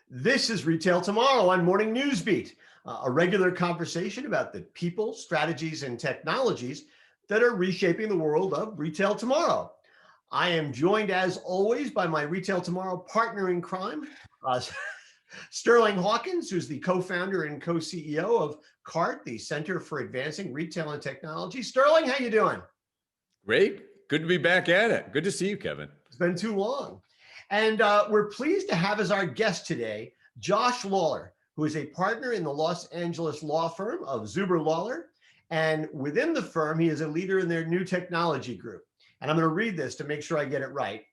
This is Retail Tomorrow on Morning Newsbeat, a regular conversation about the people, strategies, and technologies that are reshaping the world of retail tomorrow. I am joined, as always, by my Retail Tomorrow partner in crime, Sterling Hawkins, who's the co-founder and co-CEO of CART, the Center for Advancing Retail and Technology. Sterling, how you doing? Great. Good to be back at it. Good to see you, Kevin. It's been too long. And we're pleased to have as our guest today, Josh Lawler, who is a partner in the Los Angeles law firm of Zuber Lawler. And within the firm, he is a leader in their new technology group. And I'm going to read this to make sure I get it right,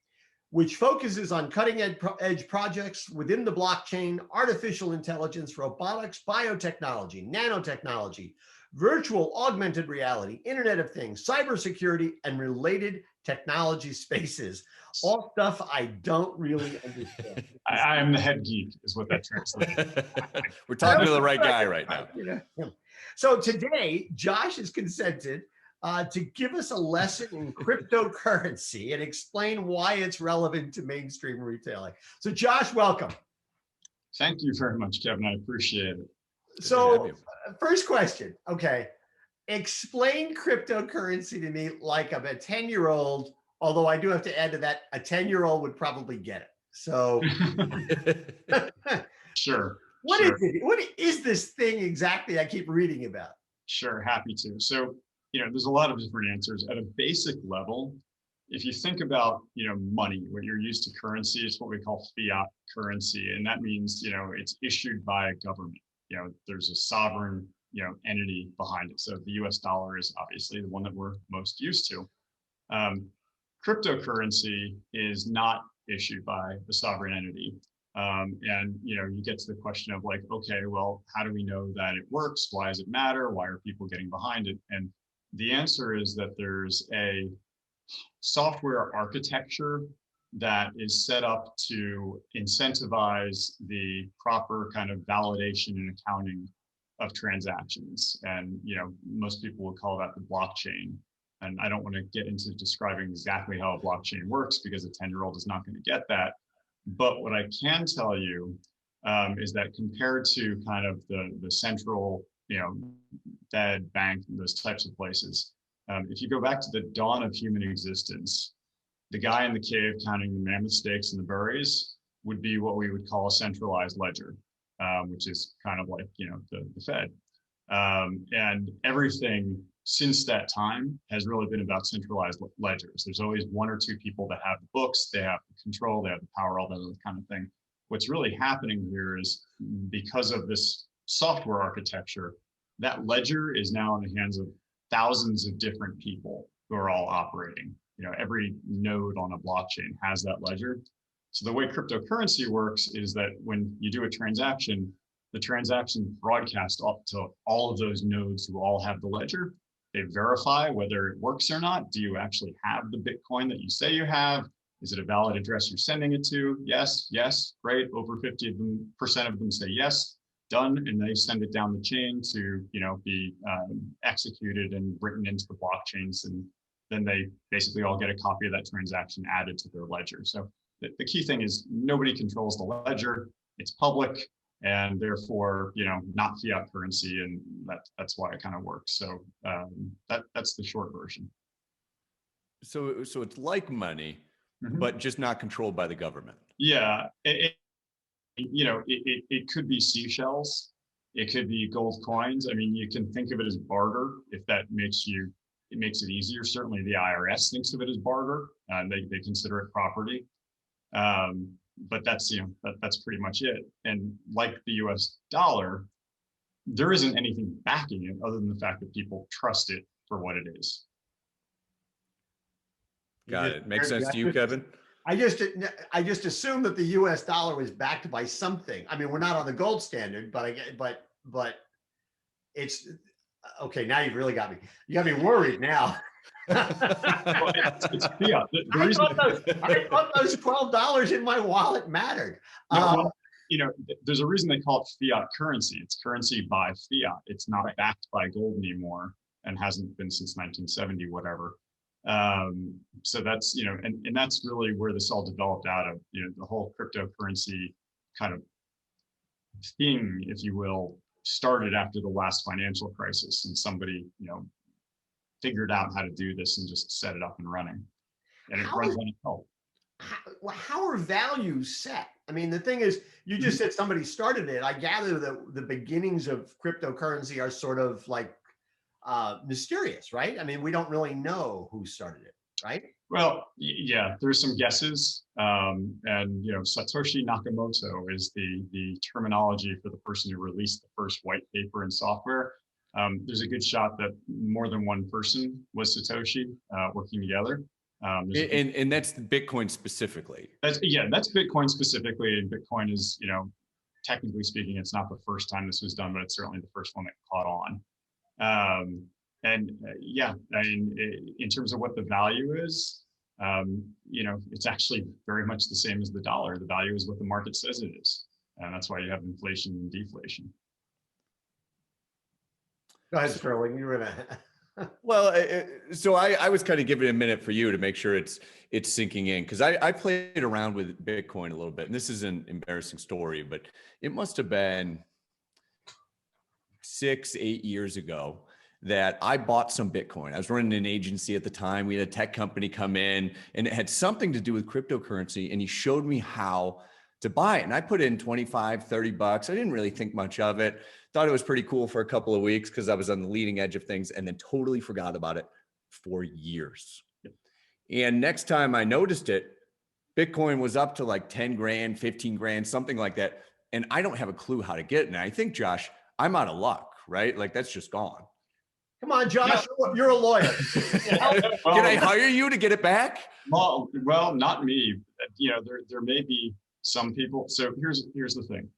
which focuses on cutting edge projects within the blockchain, artificial intelligence, robotics, biotechnology, nanotechnology, virtual augmented reality, Internet of Things, cybersecurity, and related technology spaces. All stuff I don't really understand. I am the head geek, is what that translates. We're talking to the right guy right now. So today, Josh has consented to give us a lesson in cryptocurrency and explain why it's relevant to mainstream retailing. So Josh, welcome. Thank you very much, Kevin. I appreciate it. So first question, okay. Explain cryptocurrency to me like I'm a 10-year-old, although I do have to add to that, a 10-year-old would probably get it. So Sure. What is it? What is this thing exactly I keep reading about? Sure, happy to. So, there's a lot of different answers. At a basic level, if you think about, money, what you're used to currency, it's what we call fiat currency. And that means, it's issued by a government. There's a sovereign, entity behind it. So the US dollar is obviously the one that we're most used to. Cryptocurrency is not issued by the sovereign entity. And you get to the question of like, okay, well, how do we know that it works? Why does it matter? Why are people getting behind it? And the answer is that there's a software architecture that is set up to incentivize the proper kind of validation and accounting of transactions. And most people would call that the blockchain. And I don't want to get into describing exactly how a blockchain works because a 10-year-old is not going to get that. But what I can tell you is that compared to kind of the central, Fed, bank, those types of places, if you go back to the dawn of human existence, the guy in the cave counting the mammoth steaks and the berries would be what we would call a centralized ledger, which is kind of like, the Fed. And everything since that time has really been about centralized ledgers. There's always one or two people that have the books, they have the control, they have the power, all that other kind of thing. What's really happening here is because of this software architecture, that ledger is now in the hands of thousands of different people who are all operating. Every node on a blockchain has that ledger. So the way cryptocurrency works is that when you do a transaction, the transaction broadcasts up to all of those nodes who all have the ledger. They verify whether it works or not. Do you actually have the Bitcoin that you say you have? Is it a valid address you're sending it to? Yes, yes, great. Over 50% of them say yes, done, and they send it down the chain to be executed and written into the blockchains, and then they basically all get a copy of that transaction added to their ledger. So the key thing is nobody controls the ledger. It's public. And therefore, not fiat currency, and that's why it kind of works. So that's the short version. So it's like money, but just not controlled by the government. Yeah, it could be seashells, it could be gold coins. I mean, you can think of it as barter if that makes it easier. Certainly, the IRS thinks of it as barter, and they consider it property. But that's that's pretty much it. And like the US dollar, there isn't anything backing it other than the fact that people trust it for what it is. Got it. Makes sense to you, Kevin? I just assumed that the US dollar was backed by something. I mean, we're not on the gold standard, but it's okay. Now you've really got me. You got me worried now. Well, it's fiat. I thought those $12 in my wallet mattered. There's a reason they call it fiat currency. It's currency by fiat. It's not backed by gold anymore and hasn't been since 1970, whatever. So that's, and that's really where this all developed out of, the whole cryptocurrency kind of thing, if you will, started after the last financial crisis, and somebody, figured out how to do this and just set it up and running, and it runs on itself. How are values set? I mean, the thing is, you just said somebody started it. I gather that the beginnings of cryptocurrency are sort of like mysterious, right? I mean, we don't really know who started it, right? Well, yeah, there's some guesses, and Satoshi Nakamoto is the terminology for the person who released the first white paper in software. There's a good shot that more than one person was Satoshi working together. And that's Bitcoin specifically. That's Bitcoin specifically, and Bitcoin is, technically speaking, it's not the first time this was done, but it's certainly the first one that caught on. I mean, in terms of what the value is, it's actually very much the same as the dollar. The value is what the market says it is, and that's why you have inflation and deflation. Go ahead, Sterling. You were gonna. Well, so I was kind of giving a minute for you to make sure it's sinking in, because I played around with Bitcoin a little bit, and this is an embarrassing story, but it must have been 6-8 years ago that I bought some Bitcoin. I was running an agency at the time. We had a tech company come in, and it had something to do with cryptocurrency, and he showed me how to buy it. And I put in 25, 30 bucks. I didn't really think much of it. Thought it was pretty cool for a couple of weeks because I was on the leading edge of things, and then totally forgot about it for years. And next time I noticed it, Bitcoin was up to like 10 grand, 15 grand, something like that. And I don't have a clue how to get it. And I think, Josh, I'm out of luck, right? Like that's just gone. Come on, Josh, you're a lawyer. Can I hire you to get it back? Well, not me. There may be some people. So here's the thing.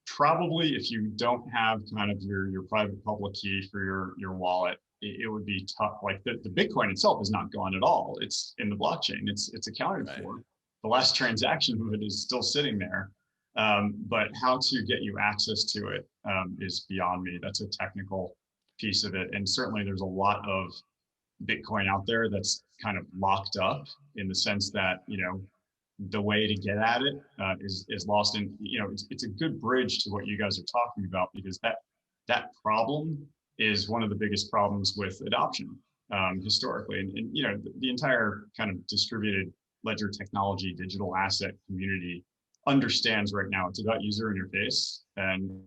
Probably if you don't have kind of your private public key for your wallet, it would be tough. Like the Bitcoin itself is not gone at all. It's in the blockchain. It's accounted for. The last transaction of it is still sitting there. But how to get you access to it is beyond me. That's a technical piece of it. And certainly there's a lot of Bitcoin out there that's kind of locked up in the sense that, the way to get at it is lost in, it's a good bridge to what you guys are talking about, because that problem is one of the biggest problems with adoption historically. And the entire kind of distributed ledger technology, digital asset community understands right now it's about user interface, and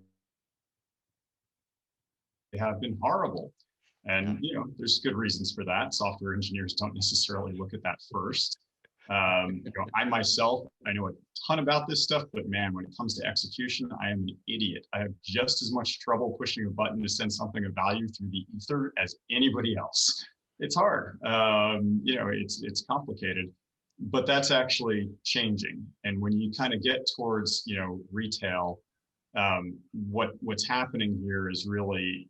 they have been horrible. And there's good reasons for that. Software engineers don't necessarily look at that first. I myself, I know a ton about this stuff, but man, when it comes to execution, I am an idiot. I have just as much trouble pushing a button to send something of value through the ether as anybody else. It's hard. It's complicated, but that's actually changing. And when you kind of get towards, retail, what's happening here is really,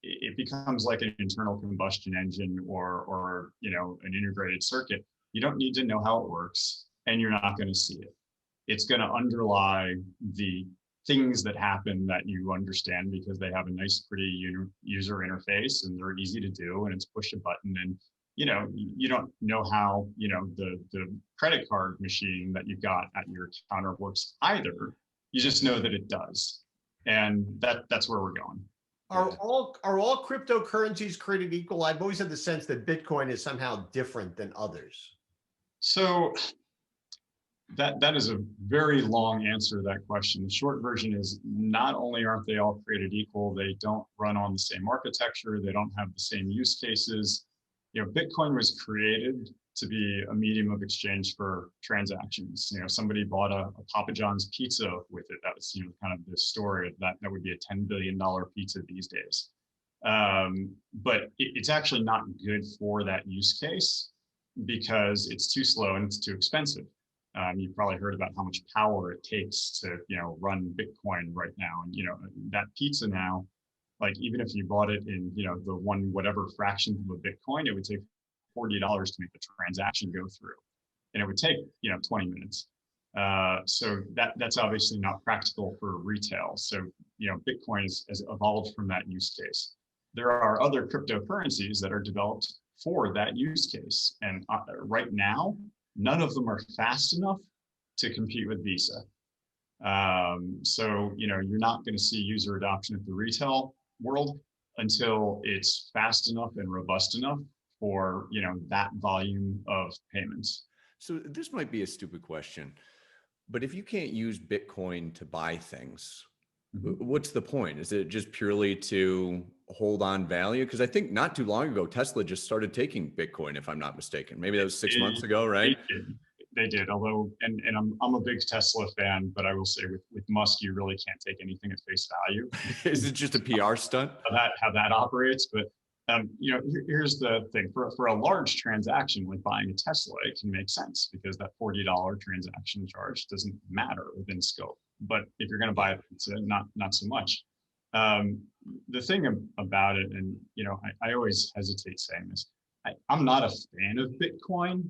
it becomes like an internal combustion engine or an integrated circuit. You don't need to know how it works, and you're not going to see it. It's going to underlie the things that happen that you understand because they have a nice, pretty user interface, and they're easy to do, and it's push a button. And you don't know how the credit card machine that you've got at your counter works either. You just know that it does, and that's where we're going. Are all cryptocurrencies created equal? I've always had the sense that Bitcoin is somehow different than others. So that is a very long answer to that question. The short version is not only aren't they all created equal, they don't run on the same architecture, they don't have the same use cases. Bitcoin was created to be a medium of exchange for transactions. Somebody bought a Papa John's pizza with it. That was kind of the story of that. That would be a $10 billion pizza these days. But it's actually not good for that use case because it's too slow and it's too expensive. You've probably heard about how much power it takes to run Bitcoin right now. And that pizza now, like even if you bought it in the one whatever fraction of a Bitcoin, it would take $40 to make the transaction go through, and it would take 20 minutes. So that's obviously not practical for retail. So Bitcoin has evolved from that use case. There are other cryptocurrencies that are developed for that use case, and right now none of them are fast enough to compete with Visa. So, you're not going to see user adoption at the retail world until it's fast enough and robust enough for, that volume of payments. So this might be a stupid question, but if you can't use Bitcoin to buy things, what's the point? Is it just purely to hold on value? Because I think not too long ago, Tesla just started taking Bitcoin, if I'm not mistaken. Maybe that was 6 months ago, right? They did. Although, and I'm a big Tesla fan, but I will say with Musk, you really can't take anything at face value. Is it just a PR stunt? How that operates, but here's the thing: for a large transaction like buying a Tesla, it can make sense because that $40 transaction charge doesn't matter within scope. But if you're going to buy a pizza, not so much. The thing about it, and I always hesitate saying this, I'm not a fan of Bitcoin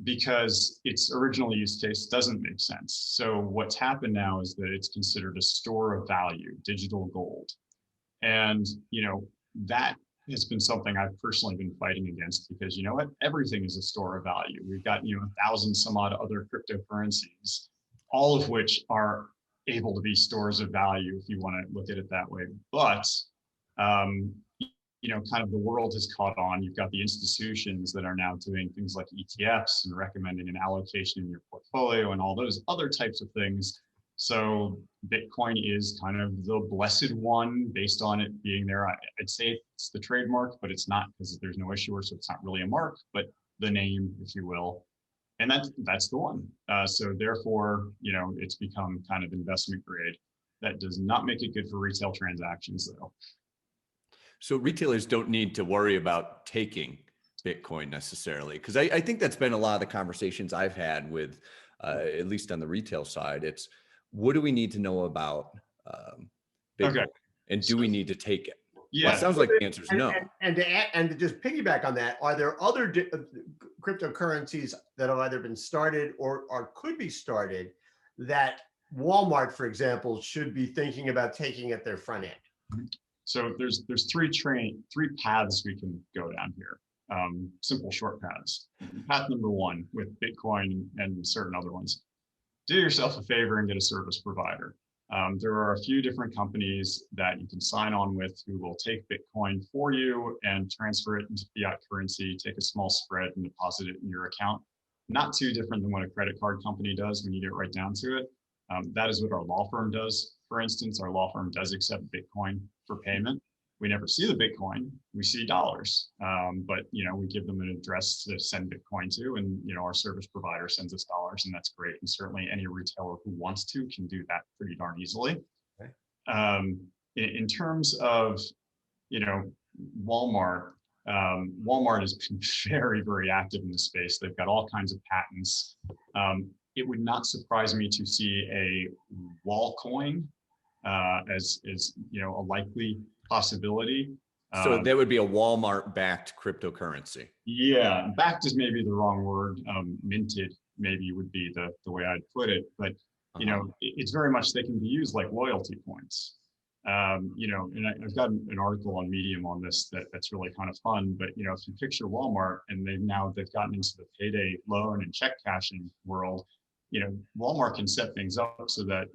because its original use case doesn't make sense. So what's happened now is that it's considered a store of value, digital gold, and that has been something I've personally been fighting against because everything is a store of value. We've got 1,000 some odd other cryptocurrencies, all of which are able to be stores of value if you want to look at it that way. But kind of the world has caught on. You've got the institutions that are now doing things like ETFs and recommending an allocation in your portfolio and all those other types of things. So Bitcoin is kind of the blessed one based on it being there. I'd say it's the trademark, but it's not because there's no issuer, so it's not really a mark, but the name, if you will. And that's the one. So therefore, it's become kind of investment grade. That does not make it good for retail transactions, though. So retailers don't need to worry about taking Bitcoin necessarily, because I think that's been a lot of the conversations I've had with, at least on the retail side. It's what do we need to know about Bitcoin, Okay. and do we need to take it? Yeah, well, it sounds like the answer is no. And to just piggyback on that, are there other cryptocurrencies that have either been started or could be started that Walmart, for example, should be thinking about taking at their front end? So there's three paths we can go down here. Simple short paths. Path number one with Bitcoin and certain other ones: do yourself a favor and get a service provider. There are a few different companies that you can sign on with who will take Bitcoin for you and transfer it into fiat currency, take a small spread and deposit it in your account. Not too different than what a credit card company does when you get right down to it. That is what our law firm does. For instance, our law firm does accept Bitcoin for payment. We never see the Bitcoin, we see dollars. But we give them an address to send Bitcoin to, and our service provider sends us dollars, and that's great. And certainly any retailer who wants to can do that pretty darn easily. Okay. In terms of Walmart, Walmart has been very, very active in the space. They've got all kinds of patents. It would not surprise me to see a wall coin as a likely possibility. So that would be a Walmart-backed cryptocurrency. Yeah, backed is maybe the wrong word. Minted maybe would be the way I'd put it. But it's very much, they can be used like loyalty points. And I've got an article on Medium on this that's really kind of fun. But if you picture Walmart, and they've gotten into the payday loan and check cashing world, Walmart can set things up so that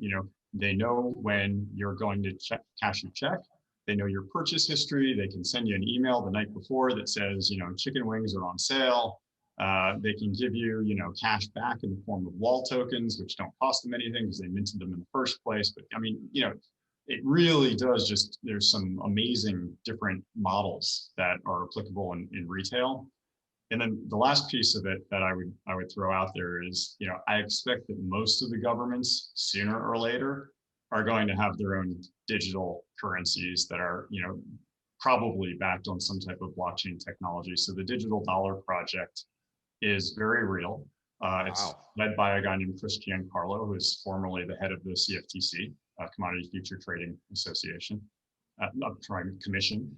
they know when you're going to cash your check. They know your purchase history. They can send you an email the night before that says, chicken wings are on sale. They can give you, cash back in the form of wall tokens, which don't cost them anything because they minted them in the first place. But it really does there's some amazing different models that are applicable in retail. And then the last piece of it that I would throw out there is, I expect that most of the governments sooner or later are going to have their own digital currencies that are, probably backed on some type of blockchain technology. So the Digital Dollar Project is very real. It's led by a guy named Chris Giancarlo, who is formerly the head of the CFTC, Commodity Future Trading Association, Commission.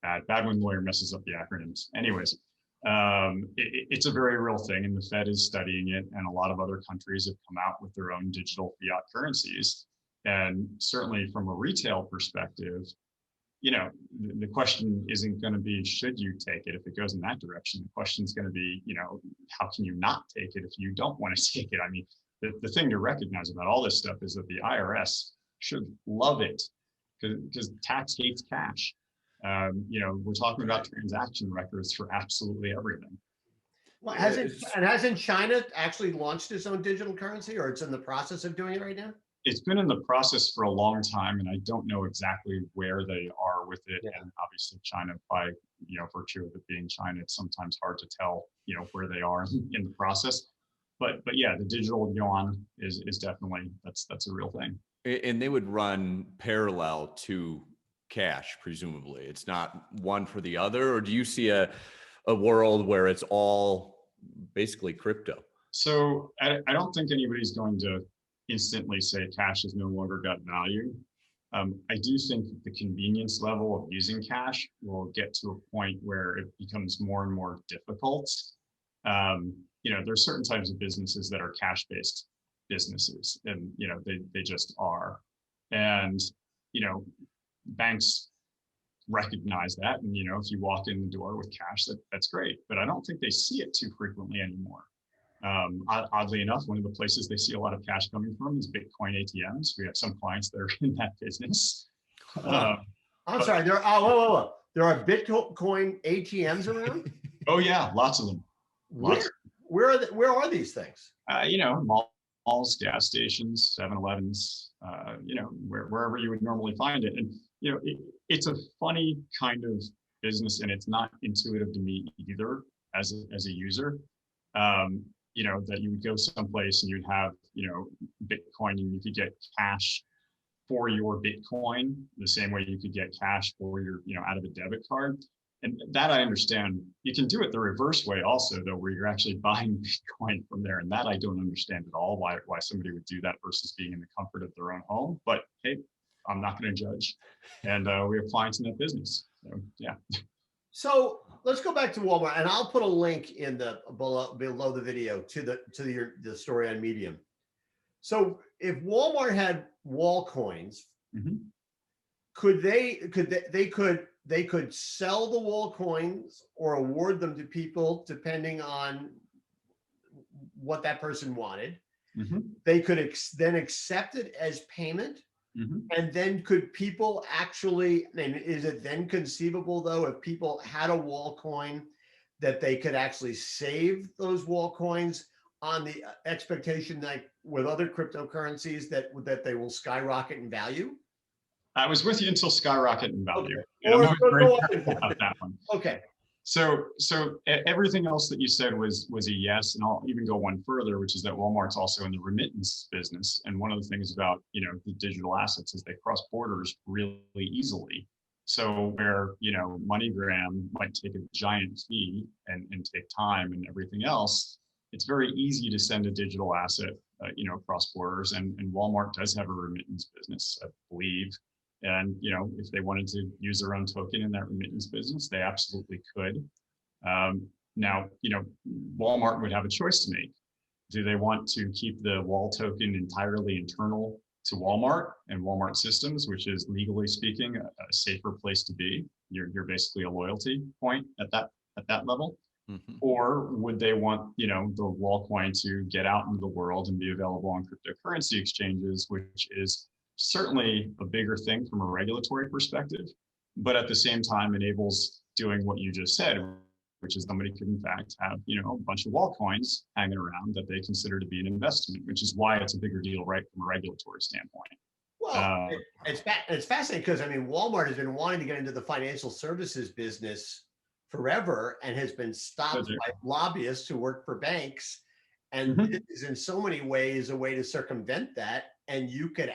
Bad when lawyer messes up the acronyms. Anyways, it's a very real thing, and the Fed is studying it, and a lot of other countries have come out with their own digital fiat currencies. And certainly from a retail perspective, the question isn't going to be, should you take it if it goes in that direction? The question is going to be, how can you not take it if you don't want to take it? I mean, the thing to recognize about all this stuff is that the IRS should love it because tax hates cash. We're talking about transaction records for absolutely everything. Well, hasn't China actually launched its own digital currency, or it's in the process of doing it right now? It's been in the process for a long time, and I don't know exactly where they are with it. Yeah. And obviously, China, by virtue of it being China, it's sometimes hard to tell where they are in the process. But yeah, the digital yuan is definitely that's a real thing. And they would run parallel to cash, presumably. It's not one for the other, or do you see a world where it's all basically crypto? So I don't think anybody's going to instantly say cash has no longer got value. I do think that the convenience level of using cash will get to a point where it becomes more and more difficult. There's certain types of businesses that are cash-based businesses, and they just are. And banks recognize that, and if you walk in the door with cash, that's great. But I don't think they see it too frequently anymore. Oddly enough, one of the places they see a lot of cash coming from is Bitcoin ATMs. We have some clients that are in that business. I'm sorry. There are Bitcoin ATMs around. Oh yeah, lots of them. Where are these things? Malls, gas stations, 7-Elevens, wherever you would normally find it. And it's a funny kind of business, and it's not intuitive to me either as a user. That you would go someplace and you'd have, Bitcoin, and you could get cash for your Bitcoin the same way you could get cash for your, out of a debit card. And that I understand. You can do it the reverse way also, though, where you're actually buying Bitcoin from there. And that I don't understand at all, why somebody would do that versus being in the comfort of their own home. But hey, I'm not going to judge. And we have clients in that business. So, yeah. So let's go back to Walmart, and I'll put a link in below the video to the story on Medium. So if Walmart had wall coins, mm-hmm. they could sell the wall coins or award them to people depending on what that person wanted. Mm-hmm. They could then accept it as payment. Mm-hmm. And then could people actually, and is it then conceivable though, if people had a wall coin, that they could actually save those wall coins on the expectation, like with other cryptocurrencies, that they will skyrocket in value? I was with you until skyrocket in value. Okay. Or go up about that one. Okay. So everything else that you said was a yes, and I'll even go one further, which is that Walmart's also in the remittance business. And one of the things about the digital assets is they cross borders really easily. So where MoneyGram might take a giant fee and take time and everything else, it's very easy to send a digital asset across borders. And Walmart does have a remittance business, I believe. And, if they wanted to use their own token in that remittance business, they absolutely could. Now, Walmart would have a choice to make. Do they want to keep the wall token entirely internal to Walmart and Walmart systems, which is legally speaking a safer place to be? You're basically a loyalty point at that level. Mm-hmm. Or would they want, the wall coin to get out into the world and be available on cryptocurrency exchanges, which is certainly a bigger thing from a regulatory perspective, but at the same time enables doing what you just said, which is somebody could in fact have, a bunch of wall coins hanging around that they consider to be an investment, which is why it's a bigger deal, right, from a regulatory standpoint. Well, it's fascinating because Walmart has been wanting to get into the financial services business forever and has been stopped by lobbyists who work for banks. And mm-hmm. It is in so many ways a way to circumvent that. And you could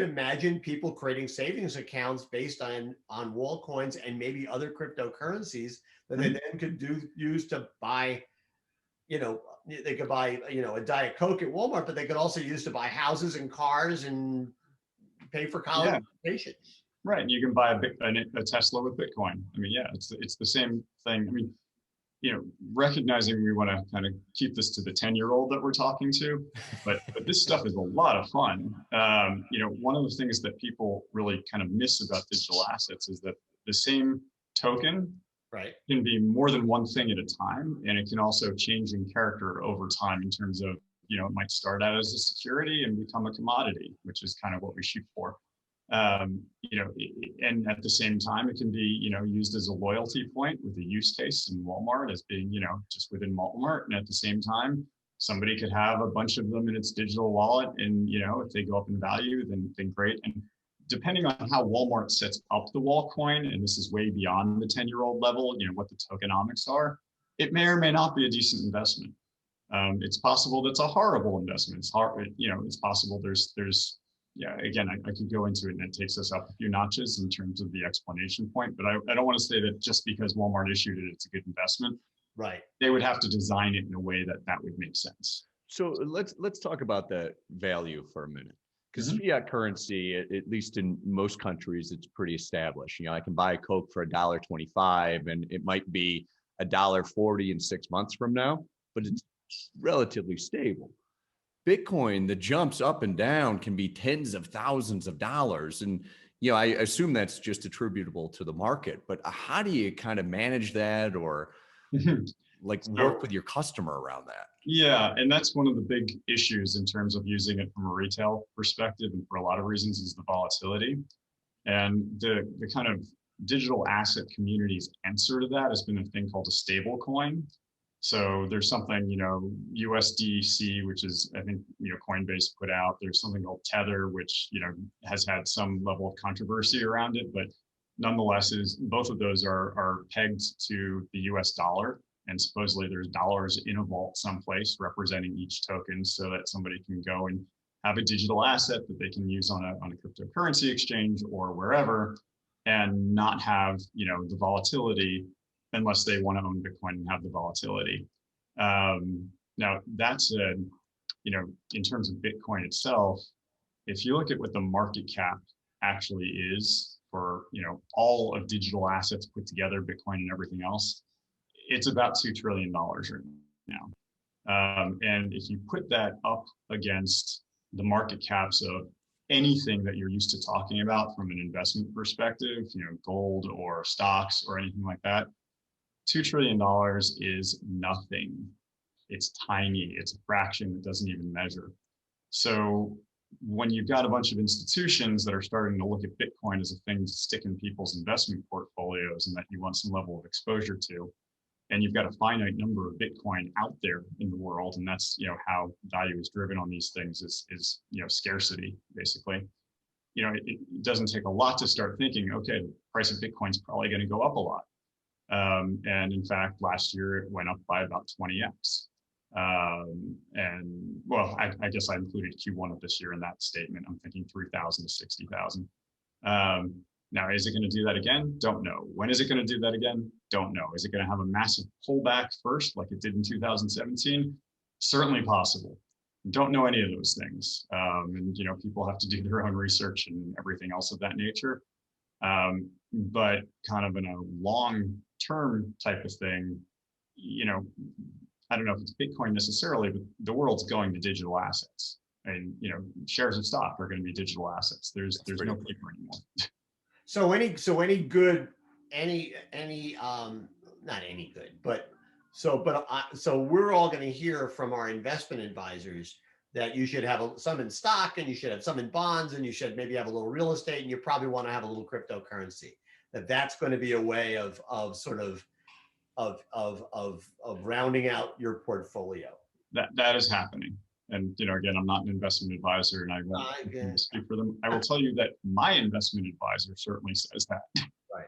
imagine people creating savings accounts based on wall coins and maybe other cryptocurrencies that they then could use to buy, they could buy, a Diet Coke at Walmart, but they could also use to buy houses and cars and pay for college education. Right. You can buy a Tesla with Bitcoin. It's the same thing. Recognizing we want to kind of keep this to the 10-year-old that we're talking to, but this stuff is a lot of fun. One of the things that people really kind of miss about digital assets is that the same token can be more than one thing at a time, and it can also change in character over time in terms of it might start out as a security and become a commodity, which is kind of what we shoot for. And at the same time, it can be, used as a loyalty point with a use case in Walmart as being, just within Walmart. And at the same time, somebody could have a bunch of them in its digital wallet. And, if they go up in value, then great. And depending on how Walmart sets up the wall coin, and this is way beyond the 10-year-old level, what the tokenomics are, it may or may not be a decent investment. It's possible that's a horrible investment. It's hard, it's possible again, I could go into it and it takes us up a few notches in terms of the explanation point, but I don't want to say that just because Walmart issued it, it's a good investment. Right. They would have to design it in a way that would make sense. So let's talk about the value for a minute, because fiat currency, at least in most countries, it's pretty established. I can buy a Coke for $1.25, and it might be $1.40 in 6 months from now, but it's relatively stable. Bitcoin, the jumps up and down can be tens of thousands of dollars. And, I assume that's just attributable to the market, but how do you kind of manage that or work with your customer around that? Yeah. And that's one of the big issues in terms of using it from a retail perspective. And for a lot of reasons is the volatility. And the kind of digital asset community's answer to that has been a thing called a stable coin. So there's something, USDC, which is, I think, Coinbase put out. There's something called Tether, which, has had some level of controversy around it, but nonetheless, both of those are pegged to the US dollar. And supposedly there's dollars in a vault someplace representing each token so that somebody can go and have a digital asset that they can use on a cryptocurrency exchange or wherever and not have, the volatility unless they want to own Bitcoin and have the volatility. Now that's in terms of Bitcoin itself, if you look at what the market cap actually is for, all of digital assets put together, Bitcoin and everything else, it's about $2 trillion right now. And if you put that up against the market caps of anything that you're used to talking about from an investment perspective, gold or stocks or anything like that, $2 trillion is nothing. It's tiny. It's a fraction that doesn't even measure. So when you've got a bunch of institutions that are starting to look at Bitcoin as a thing to stick in people's investment portfolios and that you want some level of exposure to, and you've got a finite number of Bitcoin out there in the world, and that's how value is driven on these things is scarcity, basically. It doesn't take a lot to start thinking, okay, the price of Bitcoin is probably going to go up a lot. And in fact, last year it went up by about 20x. And well, I guess I included Q1 of this year in that statement. I'm thinking 3,000 to 60,000. Now, is it going to do that again? Don't know. When is it going to do that again? Don't know. Is it going to have a massive pullback first, like it did in 2017? Certainly possible. Don't know any of those things. And people have to do their own research and everything else of that nature. But kind of in a long-term type of thing, I don't know if it's Bitcoin necessarily, but the world's going to digital assets. And shares of stock are going to be digital assets. There's no paper anymore. So not any good, so we're all going to hear from our investment advisors that you should have some in stock and you should have some in bonds and you should maybe have a little real estate and you probably want to have a little cryptocurrency. That's going to be a way of rounding out your portfolio. That is happening. And again, I'm not an investment advisor and I won't speak for them. I will tell you that my investment advisor certainly says that. Right.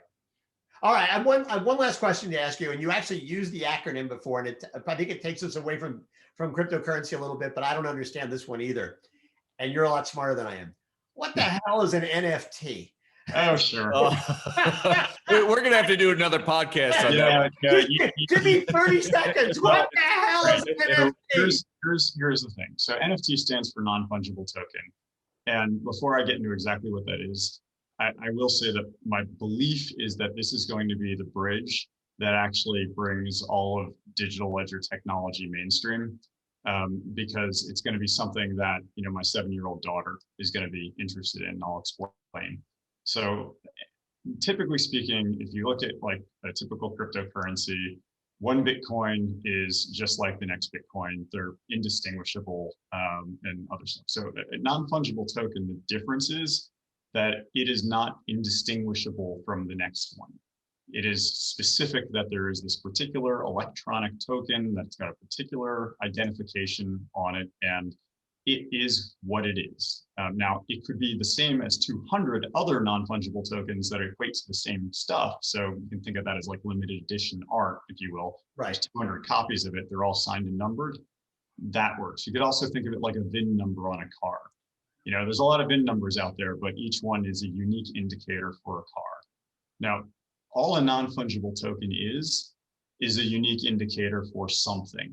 All right. I have one last question to ask you, and you actually used the acronym before, and I think it takes us away from cryptocurrency a little bit, but I don't understand this one either. And you're a lot smarter than I am. What the hell is an NFT? Oh, sure. We're going to have to do another podcast on that. Give me 30 seconds. What the hell is an NFT? Here's the thing. So NFT stands for non-fungible token. And before I get into exactly what that is, I will say that my belief is that this is going to be the bridge that actually brings all of digital ledger technology mainstream, because it's going to be something that my 7-year-old daughter is going to be interested in. I'll explain. So typically speaking, if you look at like a typical cryptocurrency, one Bitcoin is just like the next Bitcoin. They're indistinguishable and other stuff. So a non-fungible token, the difference is that it is not indistinguishable from the next one. It is specific that there is this particular electronic token that's got a particular identification on it, and it is what it is. Now, it could be the same as 200 other non-fungible tokens that equate to the same stuff. So you can think of that as like limited edition art, if you will. Right. There's 200 copies of it. They're all signed and numbered. That works. You could also think of it like a VIN number on a car. You know, there's a lot of VIN numbers out there, but each one is a unique indicator for a car. Now, all a non-fungible token is a unique indicator for something.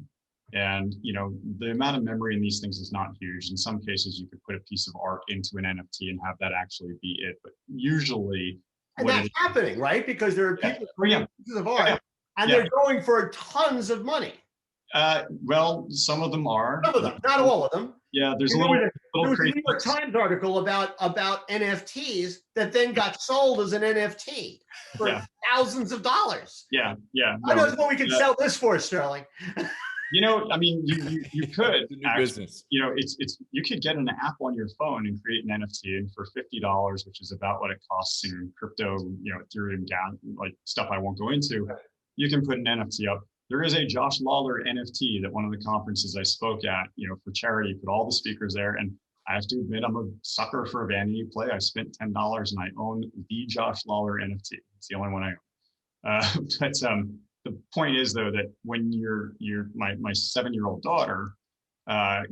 And, you know, the amount of memory in these things is not huge. In some cases, you could put a piece of art into an NFT and have that actually be it. But usually, and that's happening, right? Because there are people creating pieces of art, and they're going for tons of money. Well, some of them are. Some of them, not all of them. Yeah, there's there was a crazy. New York Times article about NFTs that then got sold as an NFT for thousands of dollars. Yeah. I know what we can sell this for, Sterling. You know, I mean, you could business. You know, it's you could get an app on your phone and create an NFT, and for $50, which is about what it costs in crypto, you know, Ethereum, like stuff I won't go into, you can put an NFT up. There is a Josh Lawler NFT that one of the conferences I spoke at, you know, for charity, put all the speakers there. And I have to admit, I'm a sucker for a vanity play. I spent $10 and I own the Josh Lawler NFT. It's the only one I own. But the point is, though, that when my 7-year-old daughter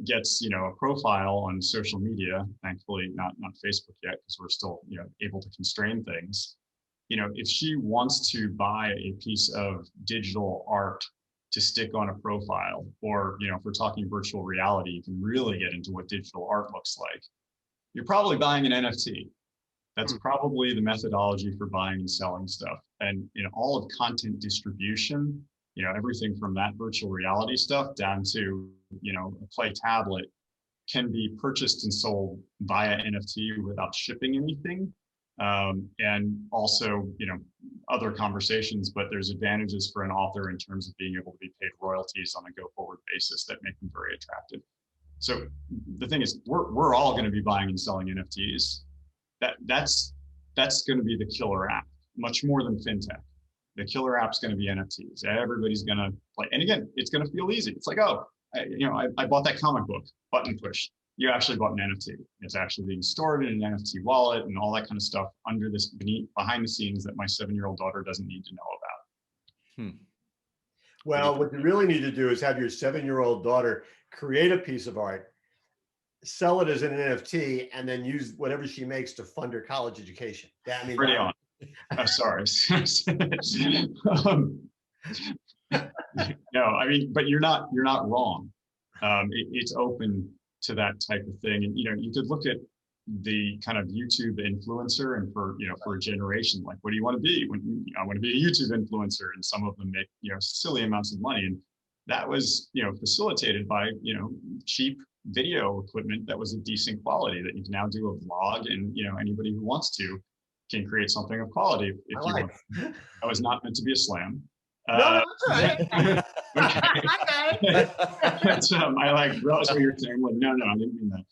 gets, you know, a profile on social media, thankfully not Facebook yet, because we're still, you know, able to constrain things. You know, if she wants to buy a piece of digital art to stick on a profile, or, you know, if we're talking virtual reality, you can really get into what digital art looks like. You're probably buying an NFT. That's probably the methodology for buying and selling stuff. And in all of content distribution, you know, everything from that virtual reality stuff down to, you know, a Play tablet can be purchased and sold via NFT without shipping anything. And also, you know, other conversations, but there's advantages for an author in terms of being able to be paid royalties on a go-forward basis that make them very attractive. So the thing is, we're all going to be buying and selling NFTs. That's going to be the killer app, much more than fintech. The killer app's going to be NFTs. Everybody's going to play, and again, it's going to feel easy. It's like, oh, I bought that comic book, button push. You actually bought an NFT. It's actually being stored in an NFT wallet and all that kind of stuff under this behind the scenes that my 7-year-old daughter doesn't need to know about. Well, what you really need to do is have your 7-year-old daughter create a piece of art, sell it as an NFT, and then use whatever she makes to fund her college education. I mean, pretty on. Sorry. No, I mean, but you're not wrong. It's open to that type of thing. And, you know, you could look at the kind of YouTube influencer, and for a generation, like, what do you want to be? I want to be a YouTube influencer, and some of them make, you know, silly amounts of money. And that was, you know, facilitated by, you know, cheap video equipment that was a decent quality that you can now do a vlog, and, you know, anybody who wants to can create something of quality if you want. That was not meant to be a slam. No, that's all right. I realized what you're saying. I'm like, no, I didn't mean that.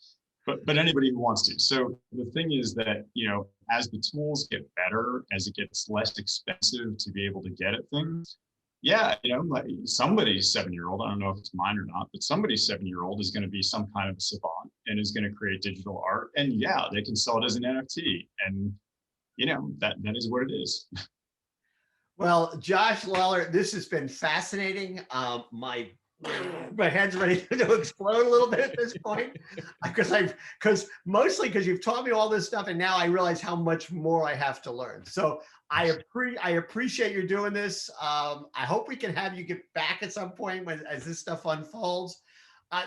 But anybody who wants to. So the thing is that, you know, as the tools get better, as it gets less expensive to be able to get at things, yeah, you know, like somebody's 7-year-old, I don't know if it's mine or not, but somebody's 7-year-old is going to be some kind of a savant and is going to create digital art. And yeah, they can sell it as an NFT. And, you know, that is what it is. Well, Josh Lawler, this has been fascinating. My head's ready to explode a little bit at this point, because you've taught me all this stuff, and now I realize how much more I have to learn. So I appreciate you doing this. I hope we can have you get back at some point as this stuff unfolds.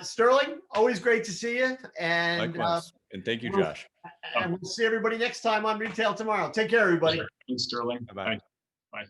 Sterling, always great to see you. And and thank you, Josh. And we'll see everybody next time on Retail Tomorrow. Take care, everybody. Thanks, Sterling. Bye-bye. Bye.